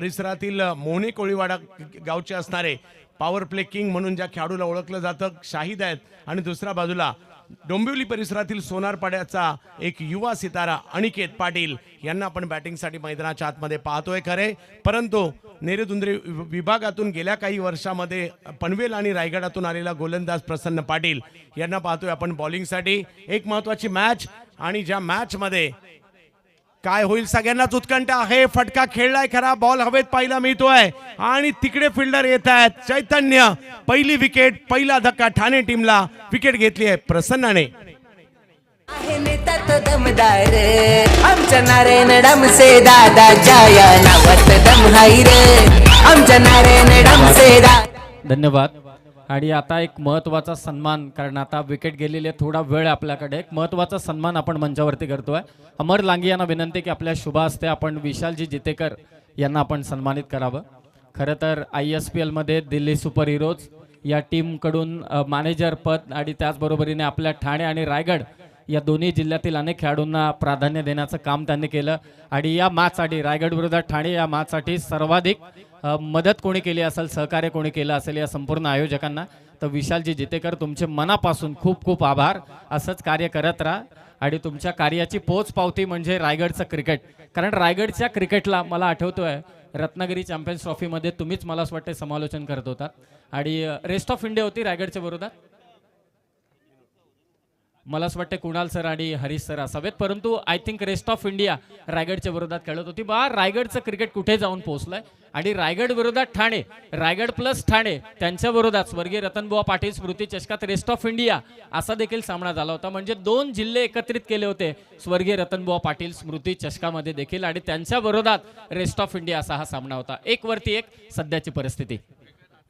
परिसरातील मोहने कोळीवाडा गावचे असणारे पॉवर प्ले किंग म्हणून ज्या खेळाडूला ओळखलं जातं शाहिद आहेत आणि दुसऱ्या बाजूला डोंबिवली परिसरातील सोनारपाड्याचा एक युवा सितारा अनिकेत पाटील यांना आपण बॅटिंगसाठी मैदानाच्या आतमध्ये पाहतोय खरे, परंतु नेरेदुंद्रे विभागातून गेल्या काही वर्षामध्ये पनवेल आणि रायगडातून आलेला गोलंदाज प्रसन्न पाटील यांना पाहतोय आपण बॉलिंगसाठी। एक महत्त्वाची मॅच आणि ज्या मॅचमध्ये काय होईल सगळ्यांनाच उत्कंठा आहे। फटका खेळलाय खरा, बॉल हवेत पाहायला मिळतोय आणि तिकडे फिल्डर येत आहेत। चैतन्य पहिली विकेट, पहिला धक्का ठाणे टीमला, विकेट घेतली आहे प्रसन्नाने। आहे नेतात दमदार आमच्या नारायण डमसे दादा जाया नावात दम हाय रे आमच्या नारायण डमसे दादा। धन्यवाद। आणि आता एक महत्त्वाचा सन्मान, कारण आता विकेट गेलेले थोडा वेळ आपल्याकडे, एक महत्त्वाचा सन्मान आपण मंचावरती करतोय। अमर लांगी यांना विनंती की आपल्या शुभ हस्ते आपण विशालजी जितेकर यांना आपण सन्मानित करावं। खरं तर ISPL मध्ये दिल्ली सुपर हिरोज या टीमकडून मॅनेजर पद आणि त्याचबरोबरीने आपल्या ठाणे आणि रायगड या दोन्ही जिल्ह्यातील अनेक खेळाडूंना प्राधान्य देण्याचं काम त्यांनी केलं आणि या मॅचसाठी रायगड विरोधात ठाणे या मॅचसाठी सर्वाधिक मदत कोणी केली असेल, सहकार्य कोणी केलं असेल या संपूर्ण आयोजकांना, तर विशालजी जितेकर तुमचे मनापासून खूप खूप आभार। असंच कार्य करत राहा आणि तुमच्या कार्याची पोच पावती म्हणजे रायगडचं क्रिकेट, कारण रायगडच्या क्रिकेटला मला आठवतोय रत्नागिरी चॅम्पियन्स ट्रॉफीमध्ये तुम्हीच मला असं वाटतं समालोचन करत होतात आणि रेस्ट ऑफ इंडिया होती रायगडच्या विरोधात, मला असं वाटतं कुणाल सर आणि हरीश सर असावेत, परंतु I think rest of India रायगडच्या विरोधात खेळत होती। बा रायगडचं क्रिकेट कुठे जाऊन पोहोचलंय आणि रायगड विरोधात ठाणे, रायगड प्लस ठाणे त्यांच्या विरोधात स्वर्गीय रतनबुवा पाटील स्मृती चषकात रेस्ट ऑफ इंडिया असा देखील सामना झाला होता। म्हणजे दोन जिल्हे एकत्रित केले होते स्वर्गीय रतनबुवा पाटील स्मृती चषकामध्ये देखील आणि त्यांच्या विरोधात रेस्ट ऑफ इंडिया असा हा सामना होता। एक वरती एक सध्याची परिस्थिती।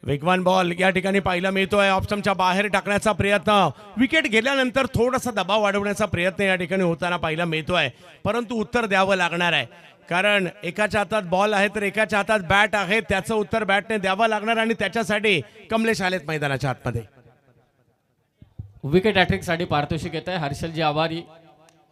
वेगवान बॉल या ठिकाणी पाहायला मिळतोय, ऑप्शनच्या बाहेर टाकण्याचा प्रयत्न, विकेट गेल्यानंतर थोडासा दबाव वाढवण्याचा प्रयत्न या ठिकाणी होताना पाहायला मिळतोय, परंतु उत्तर द्यावं लागणार आहे कारण एकाच्या हातात बॉल आहे तर एकाच्या हातात बॅट आहे, त्याचं उत्तर बॅटने द्यावं लागणार आणि त्याच्यासाठी कमलेश आलेत मैदानाच्या आतमध्ये। विकेट हॅट्रिकसाठी पारितोषिक येत आहे हर्षलजी आवारी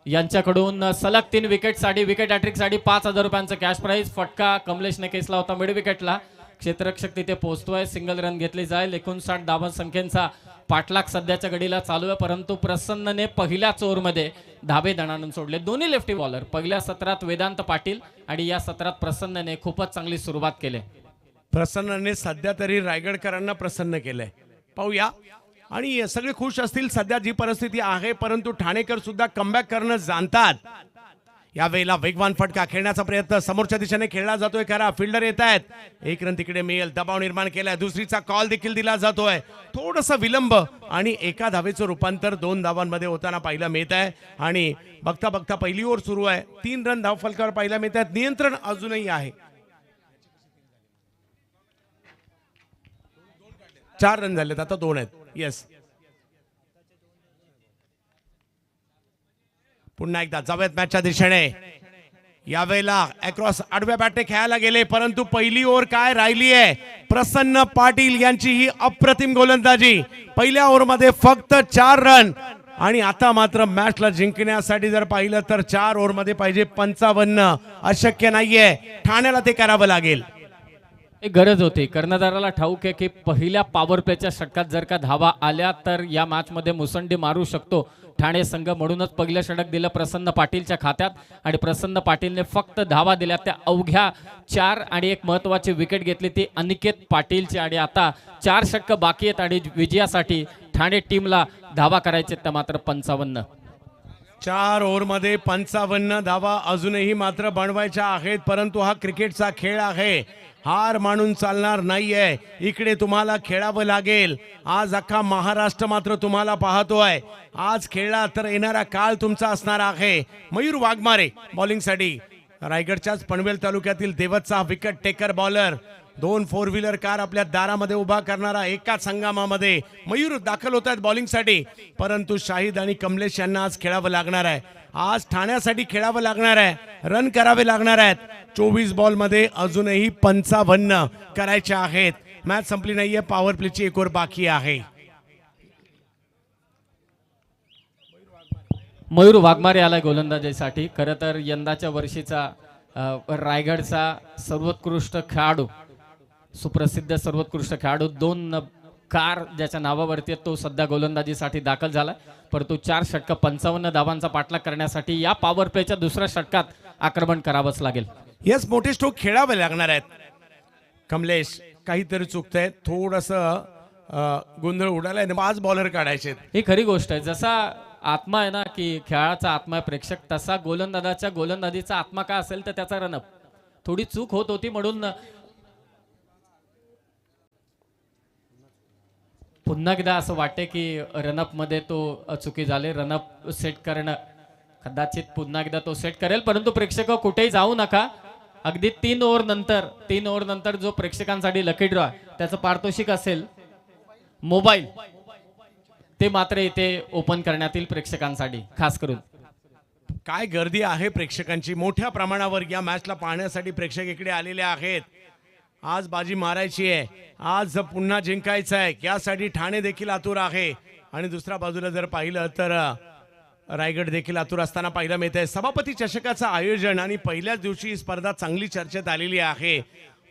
यांच्याकडून सलग 3 विकेटसाठी, विकेट हॅट्रिकसाठी 5,000 रुपयांचं कॅश प्राइज। फटका कमलेशने केसला होता मिड विकेटला, क्षेत्ररक्षक तिथे पोहोचतोय, सिंगल रन घेतली जाईल। 59 धावा संख्येचा पाठलाग सध्याच्या घडीला चालू आहे, परंतु प्रसन्नने पहिल्याच ओव्हरमध्ये धाबे दणाणून सोडले। दोन्ही लेफ्टी बॉलर, पहिल्या सत्रात वेदांत पाटील आणि या सत्रात प्रसन्नने खूपच चांगली सुरुवात केली। प्रसन्नने सध्या तरी रायगडकरांना प्रसन्न केलंय, पाहूया आणि सगळे खुश असतील सध्या जी परिस्थिती आहे, परंतु ठाणेकर सुद्धा कमबॅक करणं जाणतात। यावेळेला वेगवान फटका खेळण्याचा प्रयत्न समोरच्या दिशेने खेळला जातोय खरा, फिल्डर येत आहेत, एक रन तिकडे मिळेल, दबाव निर्माण केलाय, दुसरीचा कॉल देखील दिला जातोय, थोडंसं विलंब आणि एका धावेचं रूपांतर 2 धावांमध्ये होताना पाहायला मिळत आहे आणि बघता बघता पहिली ओव्हर सुरू आहे, 3 रन धावफलकावर पाहायला मिळत आहेत, नियंत्रण अजूनही आहे। 4 रन झालेत, आता 2 आहेत, येस। पुन्हा एकदा जाऊयात मॅचच्या दिशेने, यावेळेला अक्रॉस आडव्या बॅटने खेळायला गेले, परंतु पहिली ओव्हर काय राहिली आहे, प्रसन्न पाटील यांची ही अप्रतिम गोलंदाजी, पहिल्या ओव्हरमध्ये फक्त 4 रन आणि आता मात्र मॅचला जिंकण्यासाठी जर पाहिलं तर 4 ओव्हरमध्ये पाहिजे 55, अशक्य नाहीये, ठाण्याला ते करावं लागेल। एक गरज होती, कर्णधाराला ठाऊक आहे की पहिल्या पॉवर प्लेच्या षटकात जर का धावा आल्या तर या मॅच मध्ये मुसंडी मारू शकतो ठाणे संघ, म्हणूनच पहिलं षटक दिलं प्रसन्न पाटीलच्या खात्यात आणि प्रसन्न पाटीलने फक्त धावा दिल्या त्या अवघ्या 4 आणि एक महत्त्वाची विकेट घेतली ती अनिकेत पाटीलची आणि आता 4 षटकं बाकी आहेत आणि विजयासाठी ठाणे टीमला धावा करायचे त्या मात्र 55। 4 ओव्हरमध्ये 55 धावा अजूनही मात्र बनवायच्या आहेत, परंतु हा क्रिकेटचा खेळ आहे, हार मानून चालणार नाहीये, इकडे तुम्हाला खेळावं लागेल। आज अख्खा महाराष्ट्र मात्र तुम्हाला पाहतोय, आज खेळला तर येणारा काळ तुमचा असणार आहे। मयूर वाघमारे बॉलिंगसाठी, रायगडच्याच पनवेल तालुक्यातील देवतचा wicket taker bowler, 2 4 wheeler car आपल्या दारामध्ये उभा करणारा एकाच हंगामामध्ये मयूर दाखल होत आहेत बॉलिंगसाठी, परंतु शाहिद आणि कमलेश यांना आज खेळावं लागणार आहे, आज ठाण्यासाठी खेळावं लागणार आहे, रन करावे लागणार आहेत। 24 बॉलमध्ये अजूनही 55 करायचे आहेत, मॅच संपली नाहीये, पॉवर प्लेची एक ओव्हर बाकी आहे। मयूर वाघमारे आला गोलंदाजीसाठी। खरं तर यंदाच्या वर्षीचा रायगडचा सर्वोत्कृष्ट खेळाडू, सुप्रसिद्ध सर्वोत्कृष्ट खेळाडू, 2 कार ज्याच्या नावावरती आहे, तो सध्या गोलंदाजीसाठी दाखल झाला. परंतु 4 षटकं 55 धावांचा पाठलाग करण्यासाठी या पॉवर प्लेच्या दुसऱ्या षटकात आक्रमण करावंच लागेल. यस, मोठे स्ट्रोक खेळावे लागणार आहेत. कमलेश, काहीतरी चुकतंय, थोडंसं गोंधळ उडालाय ना, 5 बॉलर काढायचे. ही खरी गोष्ट आहे. जसा आत्मा आहे ना, की खेळाचा आत्मा आहे प्रेक्षक, तसा गोलंदाजीचा आत्मा काय असेल तर त्याचा रनअप. थोडी चूक होत होती म्हणून पुन्हा एकदा असं वाटते की रनअप मध्ये तो चुकी झाली. रनअप सेट करणं कदाचित पुन्हा एकदा तो सेट करेल, परंतु प्रेक्षक कुठेही जाऊ नका. अगदी 3 ओव्हर नंतर जो प्रेक्षकांसाठी लकी ड्रॉ त्याचं पारितोषिक असेल मोबाईल, ते मात्र इथे ओपन करण्यात येईल प्रेक्षकांसाठी खास करून. काय गर्दी आहे प्रेक्षकांची, मोठ्या प्रमाणावर या मॅचला पाहण्यासाठी प्रेक्षक इकडे आलेले आहेत. आज बाजी मारायची आहे, आज पुन्हा जिंकायचं आहे, यासाठी ठाणे देखील आतुर आहे. आणि दुसऱ्या बाजूला जर पाहिलं तर रायगड देखील आतुर असताना पाहायला मिळत आहे. सभापती चषकाचं आयोजन आणि पहिल्याच दिवशी ही स्पर्धा चांगली चर्चेत आलेली आहे.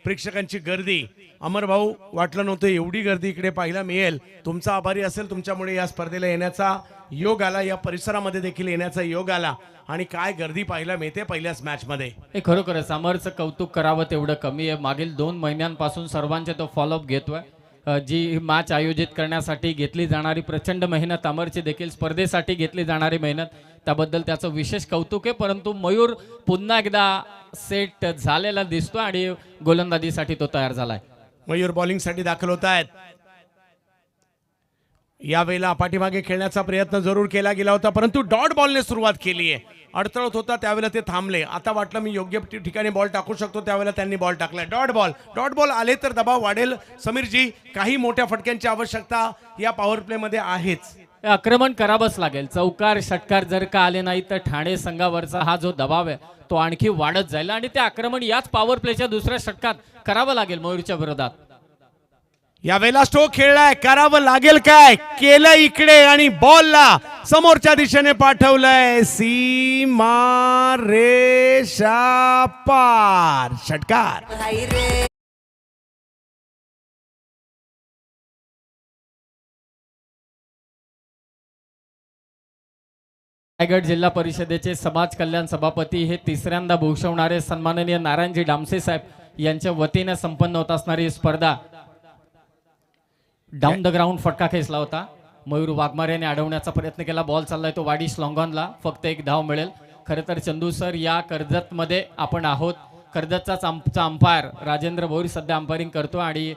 प्रेक्षकांची गर्दी, अमर भाऊ, वाटलं नव्हतं एवढी गर्दी इकडे पाहायला मिळेल. तुमचा आभारी असेल, तुमच्यामुळे या स्पर्धेला येण्याचा योग आला, या परिसरामध्ये देखील येण्याचा योग आला. आणि काय गर्दी पाहायला मिळते पहिल्याच मॅच मध्ये. हे खरोखरच अमरचं कौतुक करावं तेवढं कमी आहे. मागील 2 महिन्यांपासून सर्वांचे तो फॉलोअप घेतोय. जी मॅच आयोजित करण्यासाठी घेतली जाणारी प्रचंड मेहनत, अमरची देखील स्पर्धेसाठी घेतली जाणारी मेहनत, त्याबद्दल त्याचं विशेष कौतुक आहे. परंतु मयूर पुन्हा एकदा सेट झालेला दिसतो आणि गोलंदाजीसाठी तो तयार झालाय. मयूर बॉलिंगसाठी दाखल होत आहेत. यावेळेला पाठीमागे खेळण्याचा प्रयत्न जरूर केला गेला होता, परंतु डॉट बॉलने सुरुवात केली आहे. अडथळत होता त्यावेळेला ते थांबले. आता वाटलं मी योग्य ठिकाणी बॉल टाकू शकतो, त्यावेळेला त्यांनी बॉल टाकलाय. डॉट बॉल आले तर दबाव वाढेल. समीरजी, काही मोठ्या फटक्यांची आवश्यकता या पॉवर प्ले मध्ये आहेच. आक्रमण करावंच लागेल. चौकार षटकार जर का आले नाही तर ठाणे संघावरचा हा जो दबाव आहे तो आणखी वाढत जाईल आणि ते आक्रमण याच पॉवर प्लेच्या दुसऱ्या षटकात करावं लागेल मयूरच्या विरोधात. यावेळेला स्ट्रोक खेळलाय, करावं लागेल काय, केलं इकडे आणि बॉलला समोरच्या दिशेने पाठवलंय. सीमा रेषा पार, षटकार. हाय रे. रायगड जिल्हा परिषदेचे समाज कल्याण सभापती हे तिसऱ्यांदा भूषवणारे सन्माननीय नारायणजी डामसे साहेब यांच्या वतीने संपन्न होत असणारी ही स्पर्धा डाऊन द ग्राउंड फटका खेचला होता. मयूर वाघमारेने अडवण्याचा प्रयत्न केला. बॉल चाललाय तो वाडीश लॉंगॉनला, फक्त 1 धाव मिळेल. खरं तर चंदू सर, या कर्जतमध्ये आपण आहोत. कर्जतचाच आमचा अंपायर राजेंद्र भोईर सध्या अंपायरिंग करतो आणि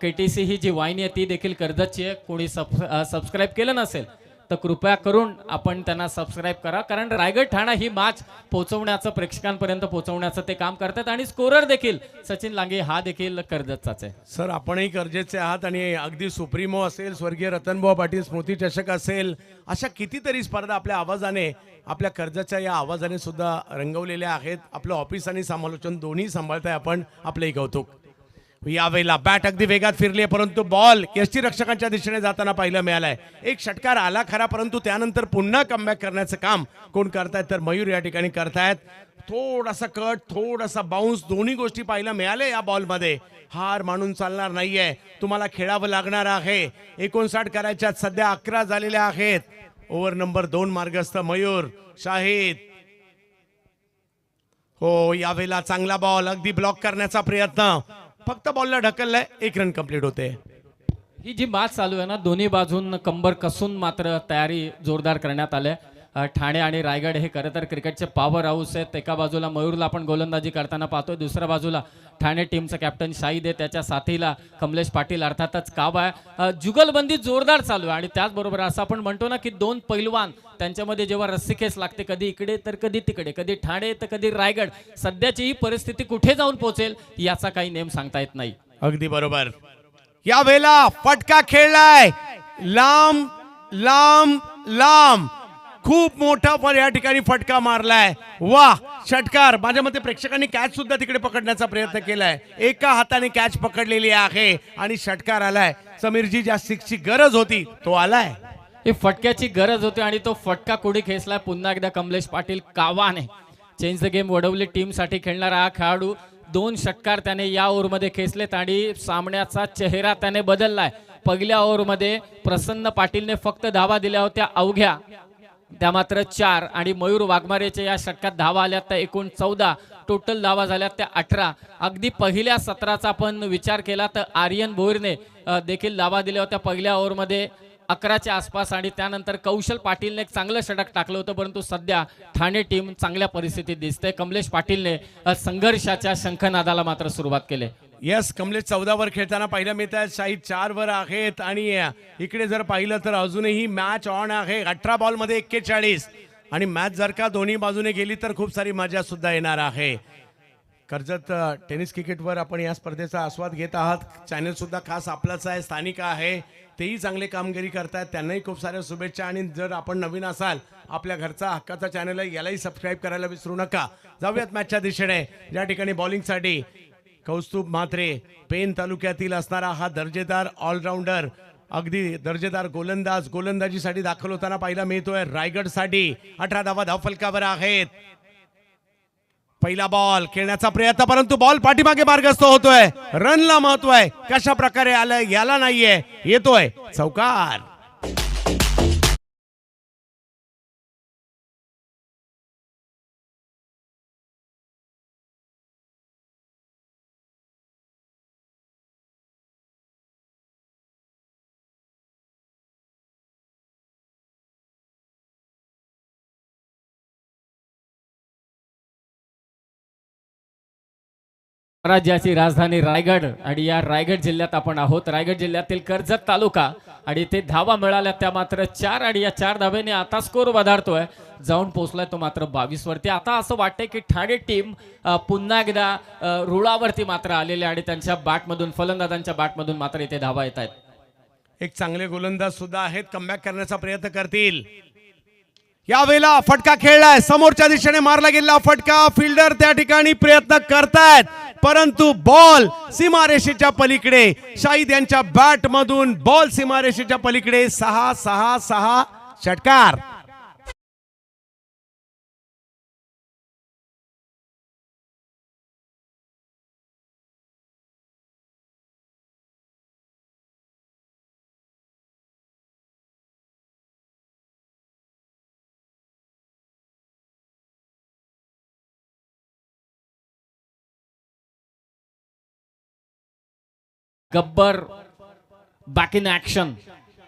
KTC ही जी वाहिनी आहे ती देखील कर्जतची आहे. कोणी सबस्क्राईब केलं नसेल तर कृपया करून आपण त्यांना सबस्क्राईब करा, कारण रायगड ठाणा ही मॅच पोहोचवण्याचं, प्रेक्षकांपर्यंत पोहोचवण्याचं ते काम करतात. आणि स्कोरर देखील सचिन लांगे हा देखील कर्जतचाच आहे. सर, आपणही कर्जतचे आहात आणि अगदी सुप्रीमो असेल, स्वर्गीय रतनभाऊ पाटील स्मृती चषक असेल, अशा कितीतरी स्पर्धा आपल्या आवाजाने, आपल्या कर्जतच्या या आवाजाने सुद्धा रंगवलेल्या आहेत. आपलं ऑफिस आणि समालोचन दोन्ही सांभाळताय आपण, आपलंही कौतुक. यावेळेला बॅट अगदी वेगात फिरली, परंतु बॉल यष्टीरक्षकांच्या दिशेने जाताना पाहायला मिळालाय. एक षटकार आला खरा, परंतु त्यानंतर पुन्हा कमबॅक करण्याचं काम कोण करतायत तर मयूर या ठिकाणी करतायत. थोडासा कट, थोडासा बाउन्स, दोन्ही गोष्टी पाहायला मिळाल्या या बॉलमध्ये. हार मानून चालणार नाहीये, तुम्हाला खेळावं लागणार आहे. 59 करायच्यात, सध्या 11 झालेल्या आहेत. ओव्हर नंबर 2 मार्गस्थ मयूर शाहिद. हो, यावेळेला चांगला बॉल, अगदी ब्लॉक करण्याचा प्रयत्न, फक्त बॉलला ढकललाय. 1 रन कंप्लीट होते. ही जी मॅच चालू आहे ना, दोन्ही बाजून कंबर कसून मात्र तयारी जोरदार करण्यात आल्या. ठाणे आणि रायगड हे खरं तर क्रिकेटचे पॉवर हाऊस आहेत. एका बाजूला मयूरला आपण गोलंदाजी करताना पाहतोय, दुसऱ्या बाजूला ठाणे टीमचं कॅप्टन शाहिद आहे, त्याच्या साथीला कमलेश पाटील अर्थातच काब आहे. जुगलबंदी जोरदार चालू आहे आणि त्याचबरोबर असं आपण म्हणतो ना की 2 पैलवान, त्यांच्यामध्ये जेव्हा रस्सीखेच लागते, कधी इकडे तर कधी तिकडे, कधी ठाणे तर कधी रायगड, सध्याची ही परिस्थिती कुठे जाऊन पोहोचेल याचा काही नेम सांगता येत नाही. अगदी बरोबर. यावेळेला फटका खेळलाय, लांब लांब लांब, खूप मोठा या ठिकाणी फटका मारलाय. वा, षटकार. माझ्या मते प्रेक्षकांनी कॅच सुद्धा तिकडे पकडण्याचा प्रयत्न केलाय. एका हाताने कॅच पकडलेली आहे आणि षटकार आलाय. समीरजी, ज्या 6ची गरज होती तो आलाय. ही फटक्याची गरज होती आणि तो फटका कोणी खेचलाय पुन्हा एकदा कमलेश पाटील कावाने. चेंज द गेम वडवली टीमसाठी खेळणारा हा खेळाडू 2 षटकार त्याने या ओव्हरमध्ये खेचलेत आणि सामन्याचा चेहरा त्याने बदललाय. पहिल्या ओव्हरमध्ये प्रसन्न पाटीलने फक्त धावा दिल्या होत्या अवघ्या, त्या मात्र 4 आणि मयूर वाघमारेच्या या षटकात धावा आल्या त्या एकूण 14, टोटल धावा झाल्या त्या 18. अगदी पहिल्या सत्राचा आपण विचार केला तर आर्यन भोईरने देखील धावा दिल्या होत्या पहिल्या ओव्हरमध्ये 11च्या आसपास आणि त्यानंतर कौशल पाटीलने एक चांगलं षटक टाकलं होतं. परंतु सध्या ठाणे टीम चांगल्या परिस्थितीत दिसते. कमलेश पाटीलने संघर्षाच्या शंखनादाला मात्र सुरुवात केली. यस, कमलेश 14 वर खेळताना पाहिलं मिळत आहे, शाहिद 4 वर आहेत आणि इकडे जर पाहिलं तर अजूनही मॅच ऑन आहे. 18 बॉलमध्ये 41 आणि मॅच जर का दोन्ही बाजूने गेली तर खूप सारी मजा सुद्धा येणार आहे. कर्जत टेनिस क्रिकेटवर आपण या स्पर्धेचा आस्वाद घेत आहात. चॅनल सुद्धा खास आपलाच आहे, स्थानिक आहे, तेही चांगले कामगिरी करतायत, त्यांनाही खूप साऱ्या शुभेच्छा. आणि जर आपण नवीन असाल आपल्या घरचा हक्काचा चॅनल आहे, यालाही सबस्क्राईब करायला विसरू नका. जाऊयात मॅचच्या दिशेने. या ठिकाणी बॉलिंगसाठी कौस्तुभ म्हात्रे, पेन तालुक्यातील असणारा हा दर्जेदार ऑलराऊंडर, अगदी दर्जेदार गोलंदाजीसाठी दाखल होताना पाहायला मिळतोय. रायगडसाठी 18 धावा धावफलकावर आहेत. पहिला बॉल खेळण्याचा प्रयत्न, परंतु बॉल पाठीमागे मार्गस्थ होतोय. रनला महत्व आहे, कशा प्रकारे आलाय याला नाहीये, येतोय चौकार. राज्याची राजधानी रायगड आणि या रायगड जिल्ह्यात आपण आहोत. रायगड जिल्ह्यातील कर्जत तालुका आणि ते धावा मिळाल्या त्या मात्र 4 आणि या 4 धाब्याने आता स्कोर वधारतोय, जाऊन पोहोचलाय तो मात्र 22 वरती. आता असं वाटतंय की ठाणे टीम पुन्हा एकदा रुळावरती मात्र आलेले आणि त्यांच्या बॅटमधून, फलंदाजांच्या बॅटमधून मात्र इथे धावा येत आहेत. एक चांगले गोलंदाज सुद्धा आहेत, कमबॅक करण्याचा प्रयत्न करतील. यावेळेला फटका खेळलाय, समोरच्या दिशेने मारला गेलेला फटका. फिल्डर त्या ठिकाणी प्रयत्न करतायत, परंतु बॉल सीमारेषेच्या पलीकडे. शाहिद यांच्या बॅट मधून बॉल सीमारेषेच्या पलीकडे. 6-6-6 षटकार. Gabbar back in action.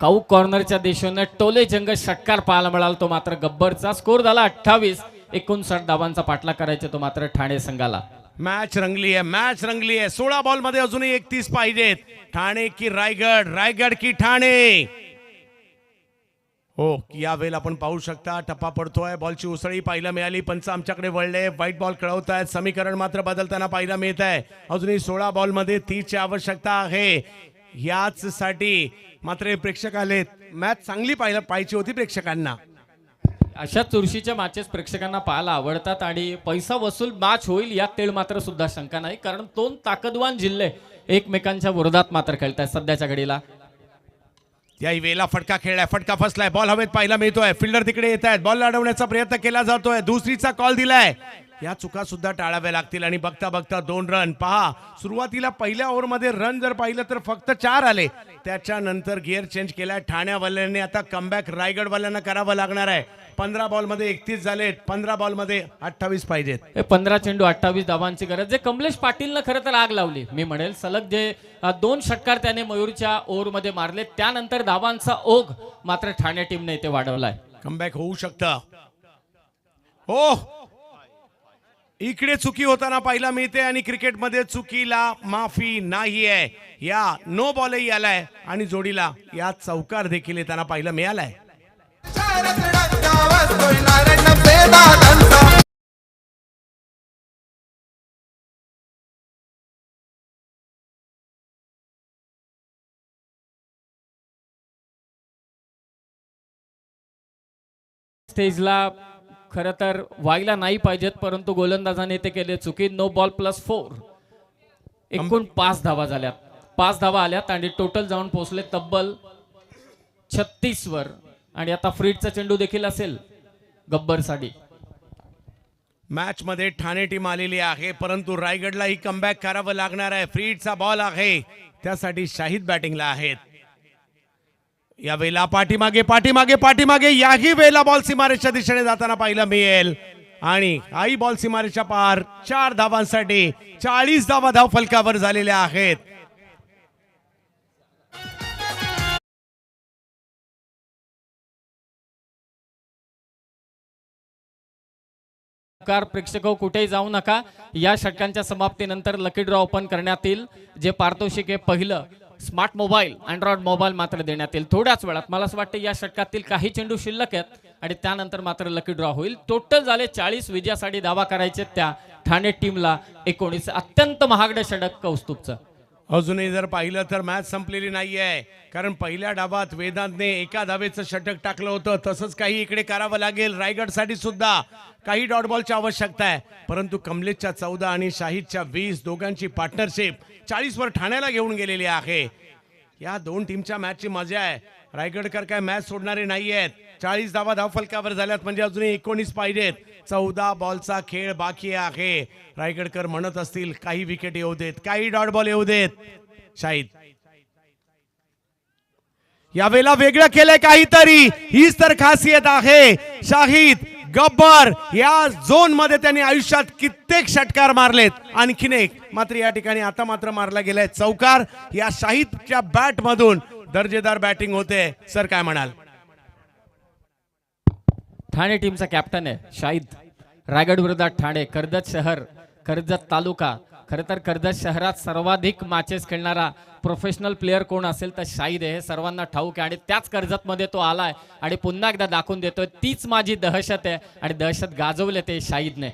Cow कॉर्नरच्या दिशेने टोले जंग षटकार पाहायला मिळाला, तो मात्र गब्बरचा. स्कोर झाला 28. 59 धावांचा पाठलाग करायचा तो मात्र ठाणे संघाला. मॅच रंगली आहे, मॅच रंगली आहे. 16 बॉल मध्ये अजूनही 31 पाहिजेत. ठाणे की रायगड, रायगड की ठाणे. हो, यावेळेला आपण पाहू शकता टप्पा पडतोय, बॉलची उसळी पाहायला मिळाली. पंच आमच्याकडे वळले, व्हाईट बॉल कळवत आहेत. समीकरण मात्र बदलताना पाहायला मिळत आहे. अजूनही 16 बॉल मध्ये 30 ची आवश्यकता आहे. याच साठी मात्र प्रेक्षक आलेत. मॅच चांगली पाहिजे होती प्रेक्षकांना. अशा चुरशीच्या मॅचेस प्रेक्षकांना पाहायला आवडतात आणि पैसा वसूल मॅच होईल यात तेळ मात्र सुद्धा शंका नाही, कारण 2 ताकदवान जिल्हे एकमेकांच्या विरोधात मात्र खेळतात सध्याच्या घडीला. याही वेळेला फटका खेळलाय, फटका फसलाय, बॉल हवेत पाहायला मिळतोय. फिल्डर तिकडे येत आहेत, बॉल अडवण्याचा प्रयत्न केला जातोय. दुसरीचा कॉल दिलाय. या चुका सुद्धा टाळाव्या लागतील आणि बघता बघता 2 रन. पहा, सुरुवातीला पहिल्या ओव्हरमध्ये रन जर पाहिलं तर फक्त 4 आले. त्याच्यानंतर गिअर चेंज केलाय ठाण्यावाल्यांनी. आता कमबॅक रायगडवाल्यांना करावं लागणार आहे. 15 बॉलमध्ये 31 झाले, 15 बॉलमध्ये 28 पाहिजेत. 15 चेंडू 28 धावांची गरज. जे कमलेश पाटीलनं खरं तर आग लावली मी म्हणेल. सलग जे 2 षटकार त्याने मयूरच्या ओव्हरमध्ये मारले, त्यानंतर धावांचा ओघ मात्र ठाणे टीमने इथे वाढवलाय. कमबॅक होऊ शकतं. हो, इकडे चुकी होताना पाहायला मिळते आणि क्रिकेटमध्ये चुकीला माफी नाहीये. या नो बॉलही आलाय आणि जोडीला या चौकार देखील येताना पाहायला मिळालाय. स्टेजला खरं तर व्हायला नाही पाहिजेत, परंतु गोलंदाजाने ते केले चुकी. No ball +4. एकूण 5 धावा झाल्यात. 5 धावा आल्यात आणि टोटल जाऊन पोहोचले तब्बल 36 वर. आणि आता फ्रीडचा चेंडू देखील असेल गब्बरसाठी. मॅच मध्ये ठाणे टीम आलेली आहे, परंतु रायगडलाही कमबॅक करावं लागणार आहे. फ्री हिटचा बॉल आहे, त्यासाठी शाहिद बॅटिंगला आहेत. या वेळेला पाठीमागे पाठीमागे पाठीमागे याही वेळेला बॉल सीमारेषच्या दिशेने जाताना पाहायला मिळेल आणि आई बॉल सीमारेषच्या पार 4 धावांसाठी 40 धावा धाव फलकावर झालेल्या आहेत. प्रेक्षक कुठेही जाऊ नका. या षटकांच्या समाप्तीनंतर लकी ड्रॉ ओपन करण्यात येईल. जे पारितोषिक आहे पहिलं स्मार्ट मोबाईल अँड्रॉइड मोबाईल मात्र देण्यात येईल थोड्याच वेळात. मला असं वाटतं या षटकातील काही चेंडू शिल्लक आहेत आणि त्यानंतर मात्र लकी ड्रॉ होईल. टोटल झाले 40 विजयासाठी दावा करायचे त्या ठाणे टीमला 19. अत्यंत महागडे षटक कौस्तुभचं. अजूनही जर पाहिलं तर मॅच संपलेली नाहीये, कारण पहिल्या डावात वेदांतने एका धावेचं षटक टाकलं होतं. तसंच काही इकडे करावं लागेल रायगडसाठी सुद्धा. काही डॉट बॉलची आवश्यकता आहे, परंतु कमलेशच्या 14 आणि शाहिदच्या 20 दोघांची पार्टनरशिप 40 वर ठाण्याला घेऊन गेलेली आहे. या दोन टीमच्या मॅचची मजा आहे. रायगडकर काय मॅच सोडणारे नाही आहेत. 40 धावा धावफलकावर झाल्यात म्हणजे अजूनही 19 पाहिजेत. 14 बॉलचा खेळ बाकी आहे. रायगडकर म्हणत असतील काही विकेट येऊ देत, काही डॉट बॉल येऊ देत. शाहिद यावेळेला वेगळं केलंय काहीतरी, हीच तर खासियत आहे. शाहिद गब्बर या झोन मध्ये त्यांनी आयुष्यात कित्येक षटकार मारलेत. आणखीन एक मात्र या ठिकाणी आता मात्र मारला गेलाय चौकार. या शाहिदच्या बॅट मधून दर्जेदार बॅटिंग होते. सर काय म्हणाल? ठाणे टीमचा कॅप्टन आहे शाहिद. रायगड विरोधात ठाणे, कर्जत शहर, कर्जत तालुका. खरं तर कर्जत शहरात सर्वाधिक मॅचेस खेळणारा प्रोफेशनल प्लेअर कोण असेल तर शाहिद आहे, हे सर्वांना ठाऊक आहे. आणि त्याच कर्जतमध्ये तो आलाय आणि पुन्हा एकदा दाखवून देतोय तीच माझी दहशत आहे. आणि दहशत गाजवले ते शाहिदने.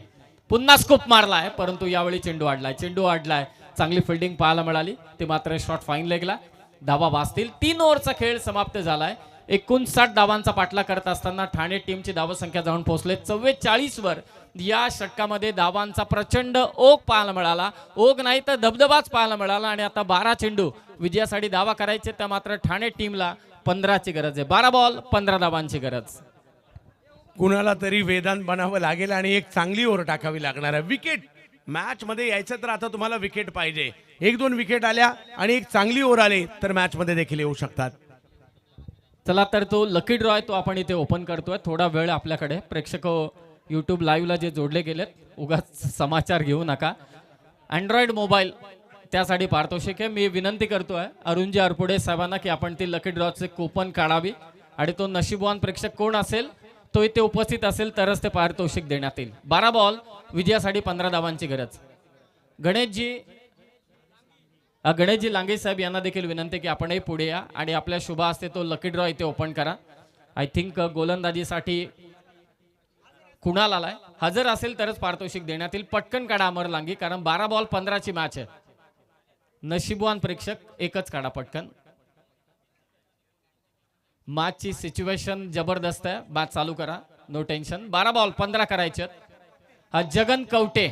पुन्हा स्कूप मारलाय, परंतु यावेळी चेंडू अडलाय. चांगली फिल्डिंग पाहायला मिळाली. ते मात्र शॉट फाईन लेगला. धावा वाचतील. 3 ओव्हरचा खेळ समाप्त झालाय. 59 धावांचा पाठला करत असताना ठाणे टीमची धावसंख्या जाऊन पोहोचले 44 वर. या षटकामध्ये धावांचा प्रचंड ओघ पाहायला मिळाला. ओघ नाही तर धबधबाच पाहायला मिळाला. आणि आता 12 चेंडू विजयासाठी दावा करायचे, त्या मात्र ठाणे टीमला 15ची गरज आहे. 12 बॉल 15 धावांची गरज. कुणाला तरी वेदांत बनावं लागेल आणि एक चांगली ओव्हर टाकावी लागणार आहे. विकेट मॅच मध्ये यायचं तर आता तुम्हाला विकेट पाहिजे. 1-2 विकेट आल्या आणि एक चांगली ओव्हर आली तर मॅच मध्ये देखील येऊ शकतात. चला तर तो लकी ड्रॉ आहे तो आपण इथे ओपन करतोय. थोडा वेळ आपल्याकडे. प्रेक्षक यूट्यूब लाईव्हला जे जोडले गेलेत उगाच समाचार घेऊ नका. अँड्रॉइड मोबाईल त्यासाठी पारितोषिक आहे. मी विनंती करतोय अरुणजी अरपुडे साहेबांना की आपण ती लकी ड्रॉचे कुपन काढावी आणि तो नशीबवान प्रेक्षक कोण असेल तो इथे उपस्थित असेल तरच ते पारितोषिक देण्यात येईल. 12 बॉल विजयासाठी 15 धावांची गरज. गणेशजी लांगे साहेब यांना देखील विनंती की आपणही पुढे या आणि आपल्या शुभ हस्ते तो लकी ड्रॉ इथे ओपन करा. आय थिंक गोलंदाजीसाठी कुणाल आलाय. हजर असेल तरच पारितोषिक देण्यात येईल. पटकन काढा अमर लांगी, कारण 12 बॉल 15ची मॅच आहे. नशीबवान प्रेक्षक एकच काढा पटकन. मॅचची सिच्युएशन जबरदस्त आहे. मॅच चालू करा, नो टेन्शन. 12 बॉल 15 करायचे. जगन कवटे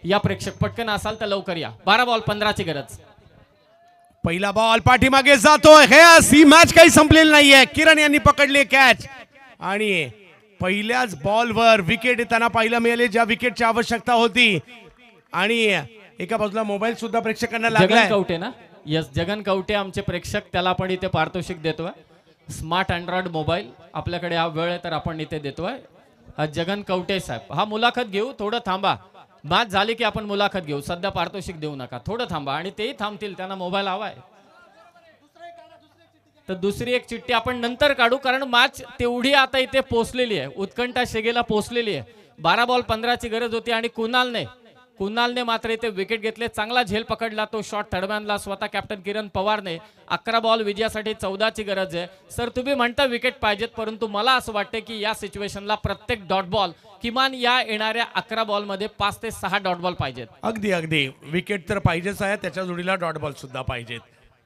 या प्रेक्षक पटकन असाल तर लवकर या. 12 बॉल 15ची गरज. पहिला बॉल पाठीमागे जातोय. ही मॅच काही संपलेली नाहीये. किरण यांनी पकडली कॅच आणि पहिल्याच बॉलवर विकेट येताना पाहायला मिळाले, ज्या विकेटची आवश्यकता होती. आणि एका बाजूला मोबाईल सुद्धा प्रेक्षकांना लागलाय. जगन कवटे ना? यस, जगन कवटे आमचे प्रेक्षक, त्याला आपण इथे पारितोषिक देतोय. स्मार्ट अँड्रॉइड मोबाईल आपल्याकडे हा वेळ आहे तर आपण इथे देतोय. जगन कवटे साहेब, हा मुलाखत घेऊ, थोडं थांबा. मॅच झाली की आपण मुलाखत घेऊ. सध्या पारितोषिक देऊ नका, थोडं थांबा. आणि तेही थांबतील, त्यांना मोबाईल हवाय तर दुसरी एक चिठ्ठी आपण नंतर काढू, कारण मॅच तेवढी आता इथे पोहोचलेली आहे. उत्कंठा शेगेला पोहोचलेली आहे. 12 बॉल 15ची गरज होती आणि कुणालने मात्र इथे विकेट घेतले. चांगला झेल पकडला तो शॉट थर्डमॅनला. स्वतः कॅप्टन किरण पवारने. 11 बॉल विजयासाठी 14ची गरज आहे. सर तुम्ही म्हणता विकेट पाहिजेत, परंतु मला असं वाटतं की या सिच्युएशनला प्रत्येक डॉट बॉल किमान या येणाऱ्या 11 बॉल मध्ये 5 ते 6 डॉट बॉल पाहिजेत. अगदी विकेट तर पाहिजेच आहे, त्याच्या जोडीला डॉट बॉल सुद्धा पाहिजेत.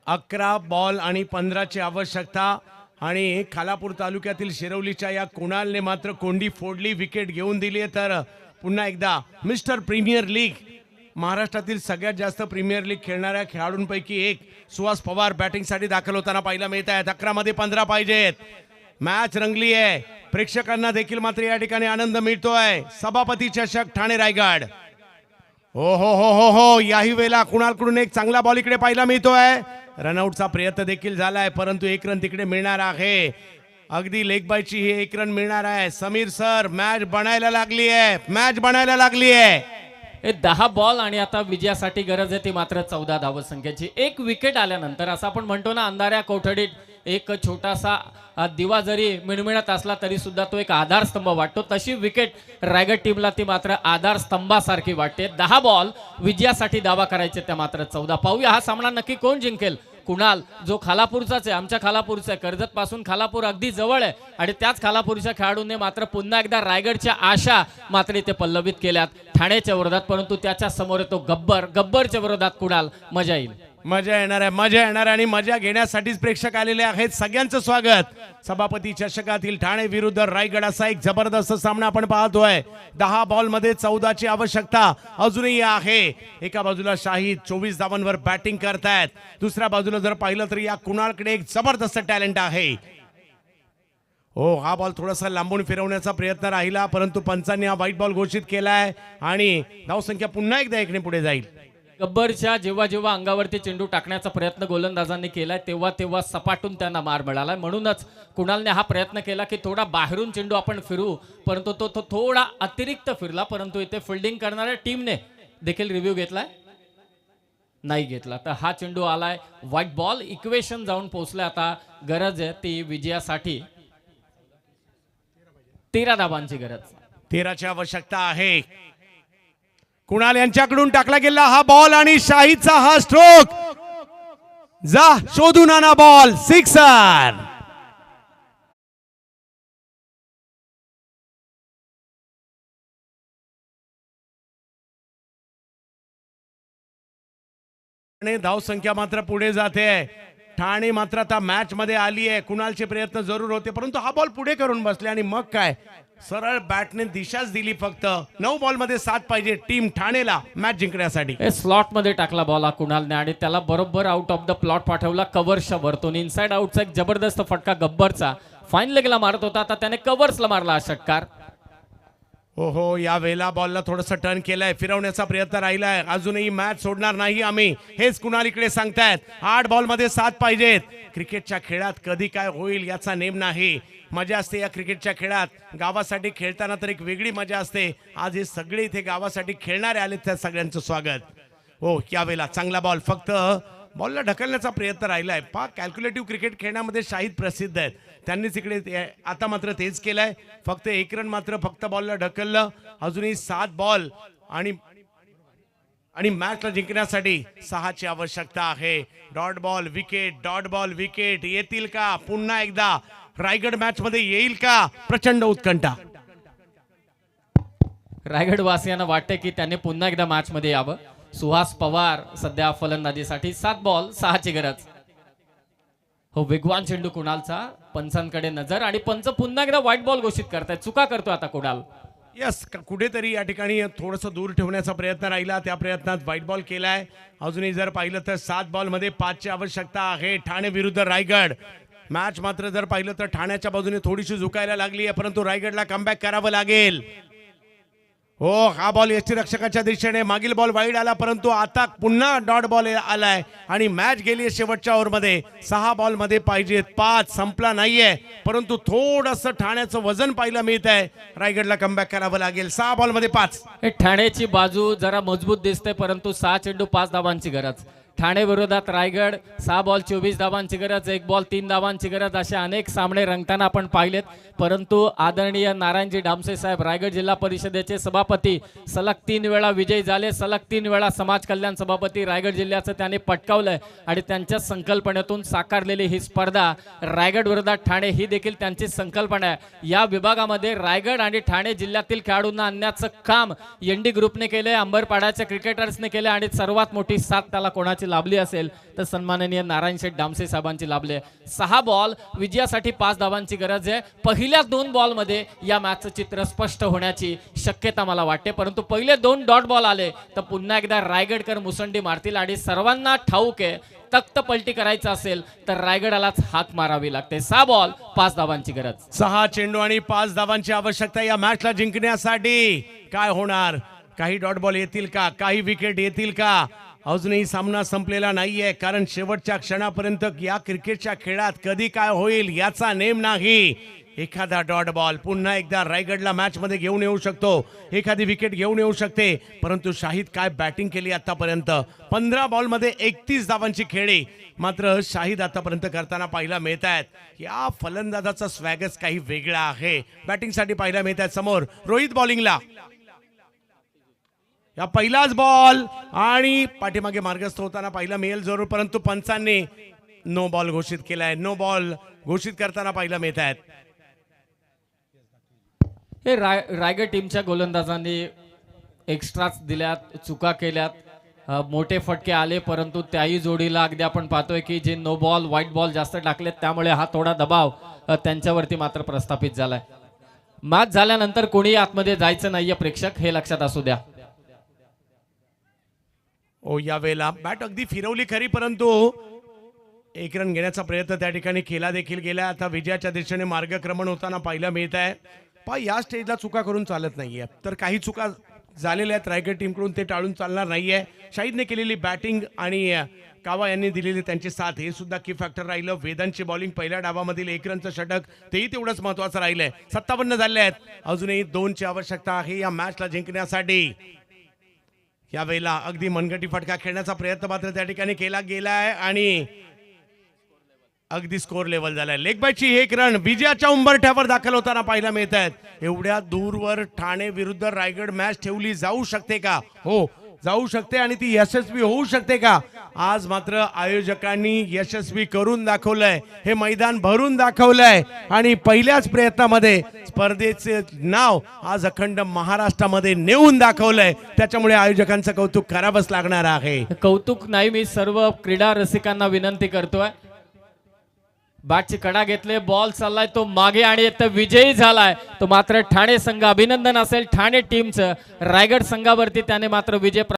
11 बॉल आणि 15ची आवश्यकता. आणि खालापूर तालुक्यातील शिरवलीच्या या कुणालने मात्र कोंडी फोडली, विकेट घेऊन दिली. तर पुन्हा एकदा मिस्टर प्रीमियर लीग, महाराष्ट्रातील सगळ्यात जास्त प्रीमियर लीग खेळणाऱ्या खेळाडूंपैकी एक सुहास पवार बॅटिंगसाठी दाखल होताना पाहायला मिळत आहेत. 11 मध्ये 15 पाहिजेत. मॅच रंगली आहे. प्रेक्षकांना देखील मात्र या ठिकाणी आनंद मिळतोय. सभापती चषक ठाणे रायगड. हो हो हो हो हो, याही वेळेला कुणालकडून एक चांगला बॉल इकडे पाहायला मिळतोय. रनआउटचा प्रयत्न देखील झालाय, परंतु एक रन तिकडे मिळणार आहे. अगदी लेग बायची ही एक रन मिळणार आहे. समीर सर, मॅच बनायला लागली आहे, मॅच बनायला लागली आहे. हे 10 बॉल आणि आता विजयासाठी गरज आहे ती मात्र 14 धावसंख्येची. एक विकेट आल्यानंतर असं आपण म्हणतो ना, अंधाऱ्या कोठडीत एक छोटासा दिवा जरी मिणमिणत असला तरी सुद्धा तो एक आधारस्तंभ वाटतो. तशी विकेट रायगड टीमला ती मात्र आधारस्तंभासारखी वाटते. 10 बॉल विजयासाठी दावा करायचे त्या मात्र 14. पाहूया हा सामना नक्की कोण जिंकेल. कुणाल जो खालापूरचाच आहे, आमच्या खालापूरचा आहे, कर्जत पासून खालापूर अगदी जवळ आहे आणि त्याच खालापूरच्या खेळाडूंनी मात्र पुन्हा एकदा रायगडच्या आशा मात्र इथे पल्लवित केल्यात ठाण्याच्या विरोधात. परंतु त्याच्या समोर तो गब्बरच्या विरोधात कुणाल. मजा येईल, मजा येणार आहे, मजा येणार आहे आणि मजा घेण्यासाठीच प्रेक्षक आलेले आहेत. सगळ्यांचं स्वागत. सभापती चषकातील ठाणे विरुद्ध रायगड असा एक जबरदस्त सामना आपण पाहतोय. 10 बॉल मध्ये 14ची आवश्यकता अजूनही आहे. एका बाजूला शाहीद 24 धावांवर बॅटिंग करतायत, दुसऱ्या बाजूला जर पाहिलं तर या कुणालकडे एक जबरदस्त टॅलेंट आहे. हो, हा बॉल थोडासा लांबून फिरवण्याचा प्रयत्न राहिला, परंतु पंचांनी हा व्हाईट बॉल घोषित केलाय आणि धावसंख्या पुन्हा एकदा एकने पुढे जाईल. गब्बरच्या जेव्हा अंगावरती चेंडू टाकण्याचा प्रयत्न गोलंदाजांनी केलाय तेव्हा सपाटून त्यांना मार मिळाला. म्हणूनच कुणालने हा प्रयत्न केला की थोडा बाहेरून चेंडू आपण फिरू, परंतु तो थोडा अतिरिक्त फिरला. परंतु इथे फिल्डिंग करणाऱ्या टीमने देखील रिव्ह्यू घेतलाय, नाही घेतला. तर हा चेंडू आलाय व्हाईट बॉल. इक्वेशन जाऊन पोहोचलाय. आता गरज आहे ती विजयासाठी 13 धावांची गरज. 13ची आवश्यकता आहे. कुणाल यांच्याकडून टाकला गेला हा बॉल आणि शाहीदचा हा स्ट्रोक. जा शोधून आणा बॉल. सिक्सर. धाव संख्या मात्र पुढे जाते. ठाणे मात्र आता मॅच मध्ये आली आहे. कुणालचे प्रयत्न जरूर होते, परंतु हा बॉल पुढे करून बसले आणि मग काय सरळ बॅटने दिशाच दिली. फक्त 9 बॉल मध्ये 7 पाहिजे टीम ठाणेला मॅच जिंकण्यासाठी. स्लॉट मध्ये टाकला बॉल कुणालने आणि त्याला बरोबर आउट ऑफ द प्लॉट पाठवला. कव्हर्सच्या वरतून इनसाइड आउटचा एक जबरदस्त फटका गब्बरचा. फाईन लेगला मारत होता, आता त्याने कव्हर्सला मारला हा षटकार. हो हो, या वेळेला बॉलला थोडंसं टर्न केलंय, फिरवण्याचा प्रयत्न राहिलाय. अजूनही मॅच सोडणार नाही आम्ही, हेच कुणाल इकडे सांगतायत. 8 बॉल मध्ये 7 पाहिजेत. क्रिकेटच्या खेळात कधी काय होईल याचा नेम नाही. मजा असते या क्रिकेटच्या खेळात. गावासाठी खेळताना तर एक वेगळी मजा असते. आज हे सगळे इथे गावासाठी खेळणारे आले, त्या सगळ्यांचं स्वागत. हो, यावेळेला चांगला बॉल, फक्त बॉलला ढकलण्याचा प्रयत्न राहिलाय. कॅल्क्युलेटिव्ह क्रिकेट खेळण्यामध्ये शाहीद प्रसिद्ध आहेत, त्यांनीच इकडे आता मात्र तेच केलंय. फक्त 1 रन मात्र फक्त बॉलला ढकललं. अजूनही 7 बॉल आणि मॅचला जिंकण्यासाठी 6ची आवश्यकता आहे. Dot ball wicket, dot ball wicket येतील का? पुन्हा एकदा रायगड मॅच मध्ये येईल का? प्रचंड उत्कंठा. रायगड वासियांना वाटते की त्याने पुन्हा एकदा मॅच मध्ये यावं. सुहास पवार सध्या फलंदाजीसाठी. 7 बॉल 6ची गरज. हो, वेगवान चेंडू कुणालचा. पंचांकडे नजर आणि पंच पुन्हा एकदा व्हाईट बॉल घोषित करतायत. चुका करतो आता कुणाल. यस, कुठेतरी या ठिकाणी थोडंसं दूर ठेवण्याचा प्रयत्न राहिला, त्या प्रयत्नात व्हाईट बॉल केलाय. अजूनही जर पाहिलं तर 7 बॉल मध्ये 5ची आवश्यकता आहे ठाणे विरुद्ध रायगड. मॅच मात्र जर पाहिलं तर ठाण्याच्या बाजूने थोडीशी झुकायला लागली आहे, परंतु रायगडला कमबॅक करावं लागेल. हो, हा बॉल यष्टीरक्षकाच्या दिशेने. मागील बॉल वाईड आला, परंतु आता पुन्हा डॉट बॉल आलाय आणि मॅच गेली शेवटच्या ओव्हरमध्ये. 6 बॉल मध्ये पाहिजेत 5. संपला नाहीये, परंतु थोडंसं ठाण्याचं वजन पाहायला मिळत आहे. रायगडला कमबॅक करावं लागेल. 6 बॉल मध्ये 5. हे ठाण्याची बाजू जरा मजबूत दिसते, परंतु 6 चेंडू 5 धावांची गरज. ठाणे विरोधात रायगड. 6 बॉल 24 धावांची गरज, 1 बॉल 3 धावांची गरज. असे अनेक सामने रंगताना आपण पाहिलेत, परंतु आदरणीय नारायणजी डामसे साहेब रायगड जिल्हा परिषदेचे सभापती सलग 3 वेळा विजयी झाले. सलग 3 वेळा समाज कल्याण सभापती रायगड जिल्ह्याचं त्याने पटकावलंय आणि त्यांच्या संकल्पनेतून साकारलेली ही स्पर्धा रायगड विरोधात ठाणे ही देखील त्यांची संकल्पना आहे. या विभागामध्ये रायगड आणि ठाणे जिल्ह्यातील खेळाडूंना आणण्याचं काम एनडी ग्रुपने केले, अंबरपाड्याच्या क्रिकेटर्सने केले आणि सर्वात मोठी साथ त्याला कोणाची साहेबांची लाभली असेल तर सन्माननीय नारायण शेठ डामसे साहेबांची लाभली आहे. 6 बॉल विजयासाठी 5 धावांची गरज आहे. पहिल्या 2 बॉलमध्ये या मॅचचं चित्र स्पष्ट होण्याची शक्यता मला वाटते, परंतु पहिले 2 डॉट बॉल आले तर पुन्हा एकदा रायगडकर मुसंडी मारतील आणि सर्वांना ठाऊक आहे तख्त पलटी करायचं असेल तर रायगडालाच हाक मारावी लागते. 6 बॉल 5 धावांची गरज. 6 चेंडू आणि 5 धावांची आवश्यकता या मॅचला जिंकण्यासाठी. काय होणार? काही डॉट बॉल येतील का? काही विकेट येतील का? अजूनही सामना संपलेला नाहीये, कारण शेवटच्या क्षणापर्यंत या क्रिकेटच्या खेळात कधी काय होईल याचा नेम नाही. एखादा डॉट बॉल पुन्हा एकदा रायगडला मॅच मध्ये घेऊन येऊ शकतो, एखादी विकेट घेऊन येऊ शकते. परंतु शाहिद काय बॅटिंग केली आतापर्यंत. 15 बॉल मध्ये 31 धावांची खेळी मात्र शाहिद आतापर्यंत करताना पाहायला मिळत आहेत. या फलंदाजाचा स्वॅगच काही वेगळा आहे. बॅटिंगसाठी पाहायला मिळत आहेत. समोर रोहित बॉलिंगला. या पहिलाच बॉल आणि पाठीमागे मार्गस्थ होताना पाहिला मिळेल जरूर, परंतु पंचांनी नो बॉल घोषित केलाय. नो बॉल घोषित करताना पाहायला मिळत आहेत. हे रायगड टीमच्या गोलंदाजांनी एक्स्ट्राच दिल्यात, चुका केल्यात, मोठे फटके आले, परंतु त्याही जोडीला अगदी आपण पाहतोय की जे नो बॉल व्हाईट बॉल जास्त टाकलेत त्यामुळे हा थोडा दबाव त्यांच्यावरती मात्र प्रस्थापित झालाय. मॅच झाल्यानंतर कोणी आतमध्ये जायचं नाहीये प्रेक्षक, हे लक्षात असू द्या. ओ यावेळेला बॅट अगदी फिरवली खरी, परंतु 1 रन घेण्याचा प्रयत्न त्या ठिकाणी केला देखील गेला. आता विजयाच्या दिशेने मार्गक्रमण होताना पाहायला मिळत आहे. पण या स्टेजला चुका करून चालत नाहीये, तर काही चुका झालेल्या आहेत रायगड टीमकडून, ते टाळून चालणार नाहीये. शाहिदने केलेली बॅटिंग आणि कावा यांनी दिलेली त्यांची साथ हे सुद्धा की फॅक्टर राहिलं. वेदांची बॉलिंग पहिल्या डावामधील 1 रनचं षटक तेही तेवढंच महत्वाचं राहिलंय. 57 झाले आहेत. अजूनही 2ची आवश्यकता आहे या मॅचला जिंकण्यासाठी. यावेळेला अगदी मनगटी फटका खेळण्याचा प्रयत्न मात्र त्या ठिकाणी केला गेलाय आणि अगदी स्कोर लेवल झालाय. लेग बायची 1 रन विजयाच्या उंबरठ्यावर दाखल होताना पाहायला मिळत आहेत. एवढ्या दूरवर ठाणे विरुद्ध रायगड मॅच ठेवली जाऊ शकते का? हो, जाऊ शकते आणि ती यशस्वी होऊ शकते का? आज मात्र आयोजकांनी यशस्वी करून दाखवलंय, हे मैदान भरून दाखवलंय आणि पहिल्याच प्रयत्नामध्ये स्पर्धेचे नाव आज अखंड महाराष्ट्रामध्ये नेऊन दाखवलंय. त्याच्यामुळे आयोजकांचं कौतुक करावंच लागणार आहे. कौतुक नाही, मी सर्व क्रीडा रसिकांना विनंती करतोय. बॅटची कडा घेतले, बॉल चाललाय तो मागे आणि तो विजयी झालाय तो मात्र ठाणे संघ. अभिनंदन असेल ठाणे टीमचं. रायगड संघावरती त्याने मात्र विजय